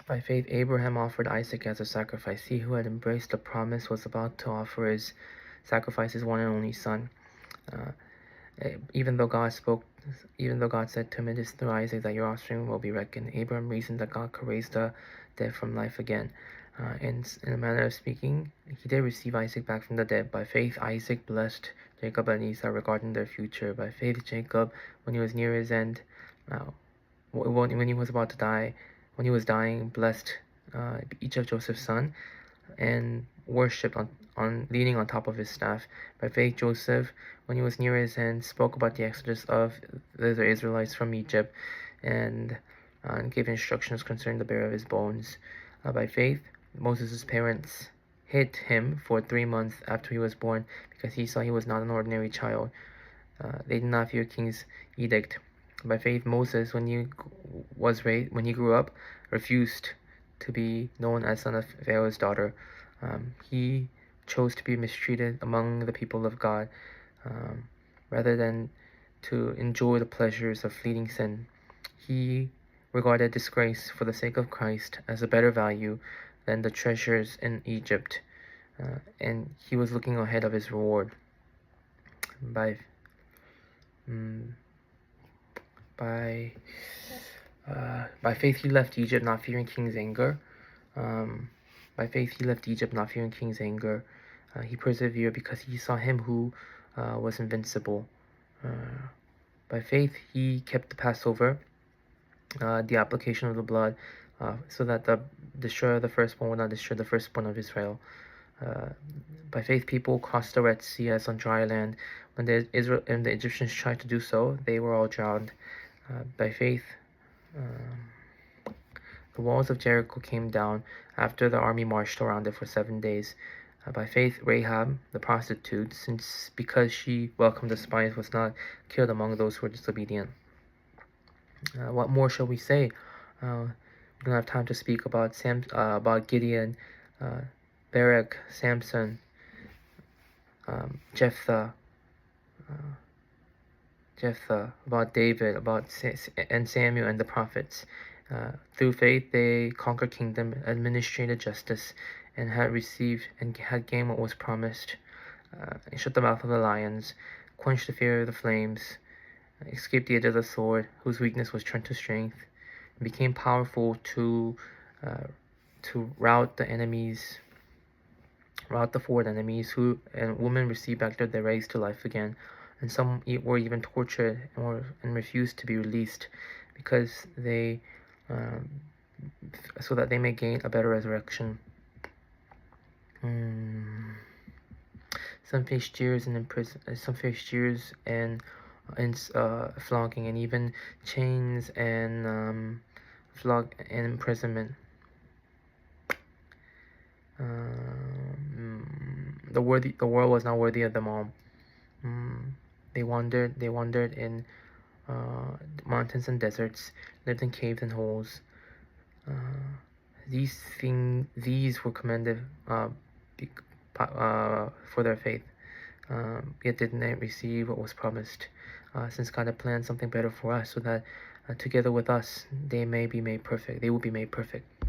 By faith, Abraham offered Isaac as a sacrifice. He who had embraced the promise was about to offer his sacrifice, his one and only son. Uh, even though God said to him, "It is through Isaac that your offspring will be reckoned," Abraham reasoned that God could raise the dead from life again. In a manner of speaking, he did receive Isaac back from the dead. By faith, Isaac blessed Jacob and Esau regarding their future. By faith, Jacob, when he was near his end, when he was about to die, when he was dying, blessed each of Joseph's sons and worshipped on leaning on top of his staff. By faith, Joseph, when he was near his end, spoke about the exodus of the Israelites from Egypt and gave instructions concerning the burial of his bones. By faith, Moses' parents hid him for 3 months after he was born because he saw he was not an ordinary child. They did not fear king's edict. By faith, Moses, when he grew up, refused to be known as son of Pharaoh's daughter. He chose to be mistreated among the people of God rather than to enjoy the pleasures of fleeting sin. He regarded disgrace for the sake of Christ as a better value than the treasures in Egypt, and he was looking ahead of his reward. By faith he left Egypt, not fearing king's anger. By faith he left Egypt, not fearing king's anger. He persevered because he saw him who was invincible. By faith he kept the Passover, the application of the blood, so that the destroyer of the firstborn would not destroy the firstborn of Israel. By faith people crossed the Red Sea as on dry land. When the Egyptians tried to do so, they were all drowned. By faith, the walls of Jericho came down after the army marched around it for 7 days. By faith, Rahab, the prostitute, because she welcomed the spies, was not killed among those who were disobedient. What more shall we say? We don't have time to speak about Gideon, Barak, Samson, Jephthah, about David, and Samuel and the prophets. Through faith, they conquered kingdom, administrated justice, and had gained what was promised. Shut the mouth of the lions, quenched the fear of the flames, escaped the edge of the sword, whose weakness was turned to strength, and became powerful to rout the forward enemies. And women received back their raised to life again, and some were even tortured and refused to be released because so that they may gain a better resurrection. Some faced jeers and flogging, and even chains and imprisonment. The world was not worthy of them all. They wandered in mountains and deserts, lived in caves and holes. These were commended for their faith, yet did not receive what was promised, since God had planned something better for us, so that together with us they will be made perfect.